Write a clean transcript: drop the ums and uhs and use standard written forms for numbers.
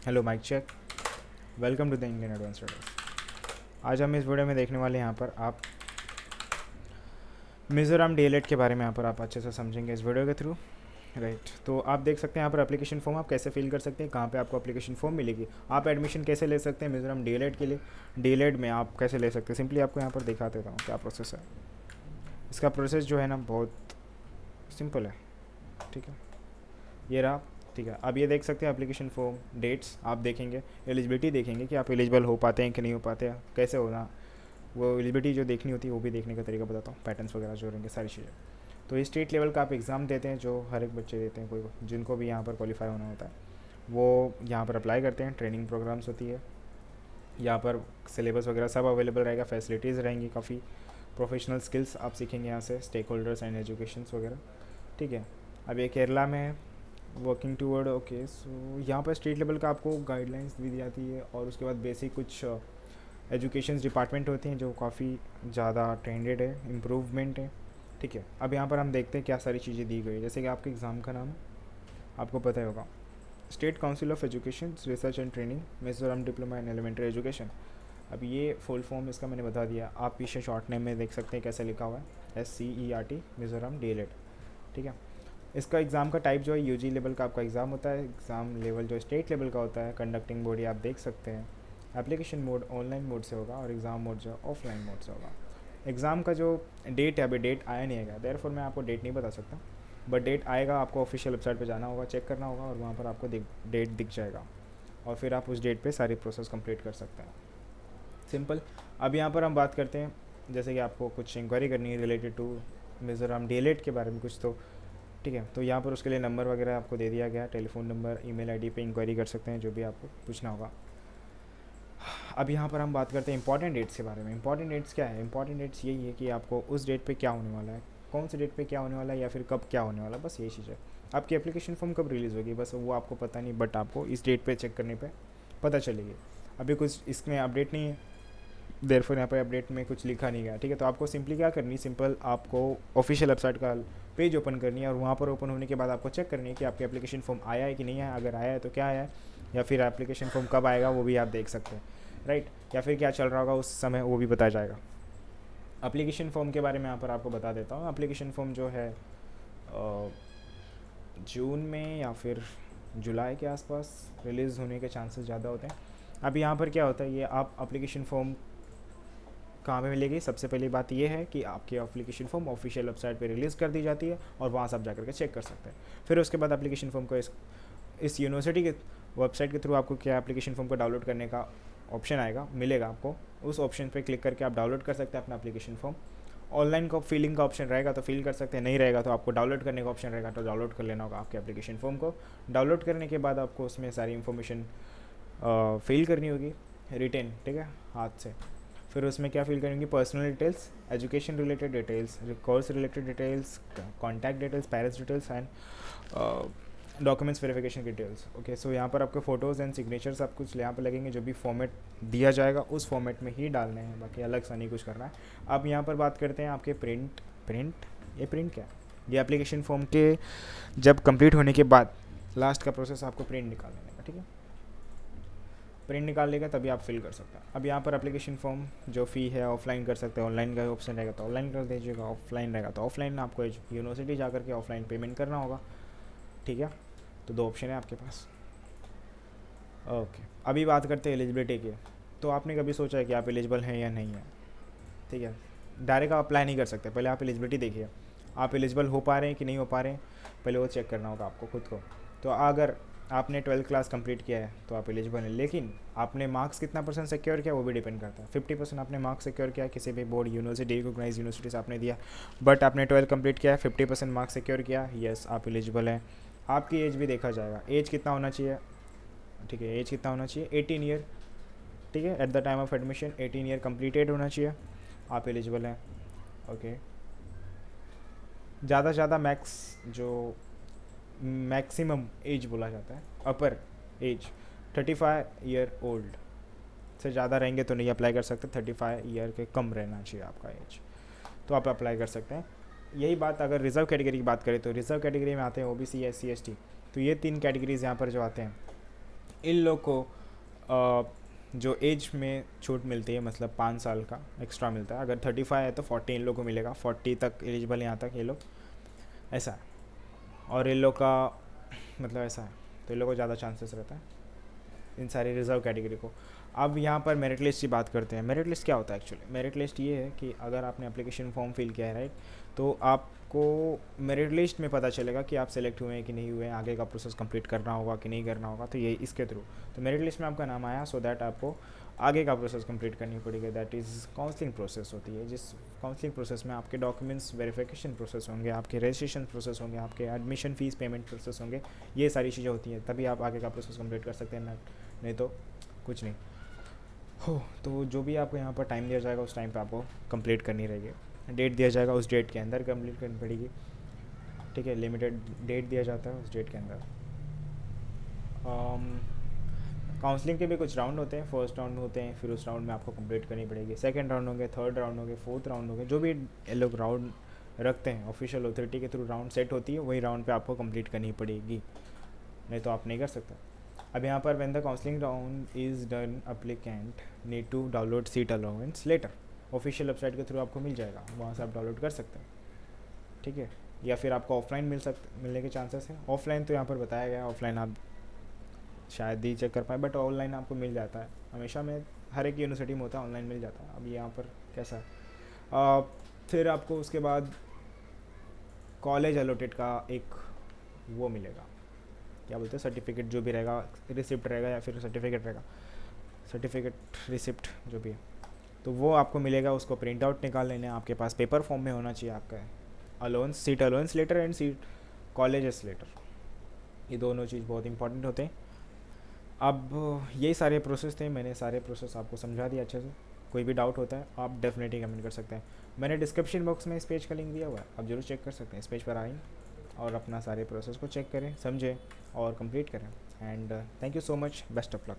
Hello mike check. Welcome to the Indian advance studies. आज हम इस वीडियो में देखने वाले यहाँ पर आप मिज़ोरम डीएलएड के बारे में यहाँ पर आप अच्छे से समझेंगे इस वीडियो के थ्रू। राइट, तो आप देख सकते हैं यहाँ पर एप्लीकेशन फॉर्म आप कैसे फिल कर सकते हैं, कहाँ पे आपको एप्लीकेशन फॉर्म मिलेगी, आप एडमिशन कैसे ले सकते हैं मिज़ोरम डीएलएड के लिए, डीएलएड में आप कैसे ले सकते हैं। सिंपली आपको यहाँ पर दिखा देता हूँ क्या प्रोसेस है। इसका प्रोसेस जो है ना बहुत सिंपल है। ठीक है, ये रहा। ठीक है, अब ये देख सकते हैं एप्लीकेशन फॉर्म, डेट्स आप देखेंगे, एलिजिबिलिटी देखेंगे कि आप एलिजिबल हो पाते हैं कि नहीं हो पाते हैं, कैसे होना, वो एलिजिबिलिटी जो देखनी होती है वो भी देखने का तरीका बताता हूँ, पैटर्न्स वगैरह जो रहेंगे सारी चीज़ें। तो ये स्टेट लेवल का आप एग्ज़ाम देते हैं जो हर एक बच्चे देते हैं, कोई जिनको भी यहाँ पर क्वालिफाई होना होता है वो यहाँ पर अप्लाई करते हैं। ट्रेनिंग प्रोग्राम्स होती है यहाँ पर, सिलेबस वगैरह सब अवेलेबल रहेगा, फैसिलिटीज़ रहेंगी काफ़ी, प्रोफेशनल स्किल्स आप सीखेंगे यहाँ से, स्टेक होल्डर्स एंड एजुकेशंस वगैरह। ठीक है, अब ये केरला में है, वर्किंग टूवर्ड। ओके, सो यहाँ पर स्टेट लेवल का आपको गाइडलाइंस दी जाती है और उसके बाद बेसिक कुछ एजुकेशन डिपार्टमेंट होते हैं जो काफ़ी ज़्यादा ट्रेंडेड है, इम्प्रूवमेंट है। ठीक है, अब यहाँ पर हम देखते हैं क्या सारी चीज़ें दी गई, जैसे कि आपके एग्ज़ाम का नाम आपको पता ही होगा, state council of education research and training Mizoram diploma in elementary education. अब ये फुल फॉर्म इसका मैंने बता दिया, आप पीछे शॉर्ट नेम में देख सकते हैं कैसे लिखा हुआ है, SCERT मिज़ोरम डीएलएड। ठीक है, इसका एग्ज़ाम का टाइप जो है यूजी लेवल का आपका एग्ज़ाम होता है, एग्ज़ाम लेवल जो स्टेट लेवल का होता है, कंडक्टिंग बॉडी आप देख सकते हैं, एप्लीकेशन मोड ऑनलाइन मोड से होगा और एग्ज़ाम मोड जो ऑफलाइन मोड से होगा। एग्ज़ाम का जो डेट है, अभी डेट आया नहीं आएगा, देयरफॉर मैं आपको डेट नहीं बता सकता, बट डेट आएगा, आपको ऑफिशियल वेबसाइट पे जाना होगा, चेक करना होगा और वहाँ पर आपको डेट दिख जाएगा और फिर आप उस डेट पे सारी प्रोसेस कंप्लीट कर सकते हैं। सिंपल। अब यहाँ पर हम बात करते हैं, जैसे कि आपको कुछ इंक्वायरी करनी है रिलेटेड टू मिज़ोरम डीएलएड के बारे में कुछ, तो ठीक है, तो यहाँ पर उसके लिए नंबर वगैरह आपको दे दिया गया, टेलीफोन नंबर, ईमेल आईडी पे इंक्वायरी कर सकते हैं जो भी आपको पूछना होगा। अब यहाँ पर हम बात करते हैं इंपॉर्टेंट डेट्स के बारे में। इंपॉर्टेंट डेट्स क्या है? इंपॉर्टेंट डेट्स यही है कि आपको उस डेट पे क्या होने वाला है, कौन से डेट पे क्या होने वाला है या फिर कब क्या होने वाला है, बस यही चीज़ है। आपकी एप्लीकेशन फॉर्म कब रिलीज़ होगी बस वो आपको पता नहीं, बट आपको इस डेट पे चेक करने पे पता चलेगी। अभी कुछ इसमें अपडेट नहीं है, देयरफॉर यहाँ पर अपडेट में कुछ लिखा नहीं गया। ठीक है, तो आपको सिंपली क्या करनी है, सिंपल आपको ऑफिशियल वेबसाइट का पेज ओपन करनी है और वहाँ पर ओपन होने के बाद आपको चेक करनी है कि आपकी एप्लीकेशन फॉर्म आया है कि नहीं आया, अगर आया है तो क्या आया है, या फिर एप्लीकेशन फॉर्म कब आएगा वो भी आप देख सकते हैं। राइट, या फिर क्या चल रहा होगा उस समय वो भी बताया जाएगा। एप्लीकेशन फॉर्म के बारे में यहाँ पर आपको बता देता हूँ। एप्लीकेशन फॉर्म जो है जून में या फिर जुलाई के आसपास रिलीज़ होने के चांसेस ज़्यादा होते हैं। अब यहाँ पर क्या होता है, ये आप एप्लीकेशन फॉर्म कहाँ पे मिलेगी, सबसे पहली बात ये है कि आपकी एप्लीकेशन फॉर्म ऑफिशियल वेबसाइट पे रिलीज़ कर दी जाती है और वहाँ से आप जाकर के चेक कर सकते हैं। फिर उसके बाद एप्लीकेशन फॉर्म को इस यूनिवर्सिटी के वेबसाइट के थ्रू आपको क्या एप्लीकेशन फॉर्म को डाउनलोड करने का ऑप्शन आएगा, मिलेगा आपको, उस ऑप्शन पे क्लिक करके आप डाउनलोड कर सकते हैं अपना एप्लीकेशन फॉर्म। ऑनलाइन का फिलिंग का ऑप्शन रहेगा तो फिल कर सकते हैं, नहीं रहेगा तो आपको डाउनलोड करने का ऑप्शन रहेगा तो डाउनलोड कर लेना होगा आपके एप्लीकेशन फॉर्म को। डाउनलोड करने के बाद आपको उसमें सारी इन्फॉर्मेशन फिल करनी होगी रिटेन, ठीक है, हाथ से। फिर उसमें क्या फिल करेंगे, personal details, education related details, course related details, contact details, parents details and documents verification details. Okay, so यहाँ पर आपके फ़ोटोज़ एंड सिग्नेचर सब कुछ यहाँ पर लगेंगे, जो भी फॉर्मेट दिया जाएगा उस फॉर्मेट में ही डालने हैं, बाकी अलग सा नहीं कुछ करना है। अब यहाँ पर बात करते हैं आपके प्रिंट ये प्रिंट क्या है, ये एप्लीकेशन फॉर्म के जब कंप्लीट होने के बाद लास्ट का प्रोसेस आपको प्रिंट निकाल लेने का। ठीक है, प्रिंट निकाल लेगा तभी आप फिल कर सकते हैं। अब यहाँ पर एप्लीकेशन फॉर्म जो फ़ी है ऑफलाइन कर सकते हैं, ऑनलाइन का ऑप्शन रहेगा तो ऑनलाइन कर दीजिएगा, ऑफलाइन रहेगा तो ऑफलाइन, आपको यूनिवर्सिटी जा करके ऑफलाइन पेमेंट करना होगा। ठीक है, तो दो ऑप्शन है आपके पास। ओके, अभी बात करते हैं एलिजिबिलिटी की। तो आपने कभी सोचा है कि आप एलिजिबल हैं या नहीं है? ठीक है, डायरेक्ट आप अप्लाई नहीं कर सकते, पहले आप एलिजिबिलिटी देखिए, आप एलिजिबल हो पा रहे हैं कि नहीं हो पा रहे हैं, पहले वो चेक करना होगा आपको खुद को। तो अगर आपने 12th क्लास कंप्लीट किया है तो आप एलिजिबल हैं, लेकिन आपने मार्क्स कितना परसेंट सिक्योर किया वो भी डिपेंड करता है। 50% आपने मार्क्स सिक्योर किया किसी भी बोर्ड यूनिवर्सिटी रिकॉग्नाइज यूनिवर्सिटी से आपने दिया, बट आपने 12th कंप्लीट किया है, 50% मार्क्स सिक्योर किया, येस आप एलिजिबल हैं। आपकी एज भी देखा जाएगा, एज कितना होना चाहिए, ठीक है, एज कितना होना चाहिए, 18 ईयर। ठीक है, at the time of admission 18 year completed होना चाहिए, आप एलिजिबल हैं। ओके, ज़्यादा से ज़्यादा मैक्स जो मैक्सिमम एज बोला जाता है, अपर एज 35 ईयर ओल्ड से ज़्यादा रहेंगे तो नहीं अप्लाई कर सकते, 35 ईयर के कम रहना चाहिए आपका एज, तो आप अप्लाई कर सकते हैं। यही बात अगर रिज़र्व कैटेगरी की बात करें तो रिज़र्व कैटेगरी में आते हैं OBC, SC, ST, तो ये तीन कैटेगरीज़ यहाँ पर जो आते हैं इन लोग को जो एज में छूट मिलती है, मतलब 5 साल का एक्स्ट्रा मिलता है। अगर 35 है तो 40 इन लोग को मिलेगा, 40 तक एलिजिबल यहाँ तक ये लोग, ऐसा है। और इन लोग का मतलब ऐसा है, तो इन लोग को ज़्यादा चांसेस रहता है इन सारी रिजर्व कैटेगरी को। अब यहाँ पर मेरिट लिस्ट की बात करते हैं। मेरिट लिस्ट क्या होता है एक्चुअली? मेरिट लिस्ट ये है कि अगर आपने एप्लीकेशन फॉर्म फिल किया है, राइट, तो आपको मेरिट लिस्ट में पता चलेगा कि आप सेलेक्ट हुए हैं कि नहीं हुए हैं, आगे का प्रोसेस कंप्लीट करना होगा कि नहीं करना होगा, तो ये इसके थ्रू। तो मेरिट लिस्ट में आपका नाम आया, सो दैट आपको आगे का प्रोसेस कंप्लीट करनी पड़ेगी, दैट इज़ काउंसलिंग प्रोसेस होती है। जिस काउंसलिंग प्रोसेस में आपके डॉक्यूमेंट्स वेरिफिकेशन प्रोसेस होंगे, आपके रजिस्ट्रेशन प्रोसेस होंगे, आपके एडमिशन फ़ीस पेमेंट प्रोसेस होंगे, ये सारी चीज़ें होती हैं, तभी आप आगे का प्रोसेस कंप्लीट कर सकते हैं, नहीं तो कुछ नहीं हो। तो जो भी आपको यहाँ पर टाइम दिया जाएगा उस टाइम पे आपको कंप्लीट करनी रहेगी। डेट दिया जाएगा, उस डेट के अंदर कंप्लीट करनी पड़ेगी, ठीक है। लिमिटेड डेट दिया जाता है, उस डेट के अंदर। काउंसलिंग के भी कुछ राउंड होते हैं। फर्स्ट राउंड होते हैं, फिर उस राउंड में आपको कंप्लीट करनी पड़ेगी। सेकंड राउंड होंगे, थर्ड राउंड होंगे, फोर्थ राउंड होंगे, जो भी ये लोग राउंड रखते हैं ऑफिशियल अथॉरिटी के थ्रू राउंड सेट होती है, वही राउंड पे आपको कंप्लीट करनी पड़ेगी, नहीं तो आप नहीं कर सकते। अब यहाँ पर when the counselling round is done, applicant need to download seat allowance letter. Official website के थ्रू आपको मिल जाएगा, वहाँ से आप डाउनलोड कर सकते हैं, ठीक है। या फिर आपको ऑफलाइन मिलने के चांसेस हैं। ऑफलाइन तो यहाँ पर बताया गया है, ऑफलाइन आप शायद ही चेक कर पाए, बट ऑनलाइन आपको मिल जाता है हमेशा में, हर एक यूनिवर्सिटी में होता है, ऑनलाइन मिल जाता है। अब यहाँ पर कैसा है, फिर आपको उसके बाद कॉलेज अलॉटेड का एक वो मिलेगा, क्या बोलते हैं, सर्टिफिकेट जो भी रहेगा, रिसिप्ट रहेगा या फिर सर्टिफिकेट रहेगा, सर्टिफिकेट रिसिप्ट जो भी है, तो वो आपको मिलेगा। उसको प्रिंट आउट निकाल लेना है, आपके पास पेपर फॉर्म में होना चाहिए आपका allowance, seat allowance letter and seat colleges letter, ये दोनों चीज़ बहुत इंपॉर्टेंट होते हैं। अब यही सारे प्रोसेस थे, मैंने सारे प्रोसेस आपको समझा दिया अच्छे से। कोई भी डाउट होता है आप डेफिनेटली कमेंट कर सकते हैं। मैंने डिस्क्रिप्शन बॉक्स में इस पेज का लिंक दिया हुआ है, आप जरूर चेक कर सकते हैं। इस पेज पर आएँ और अपना सारे प्रोसेस को चेक करें, समझें और कंप्लीट करें। And thank you so much, best of luck.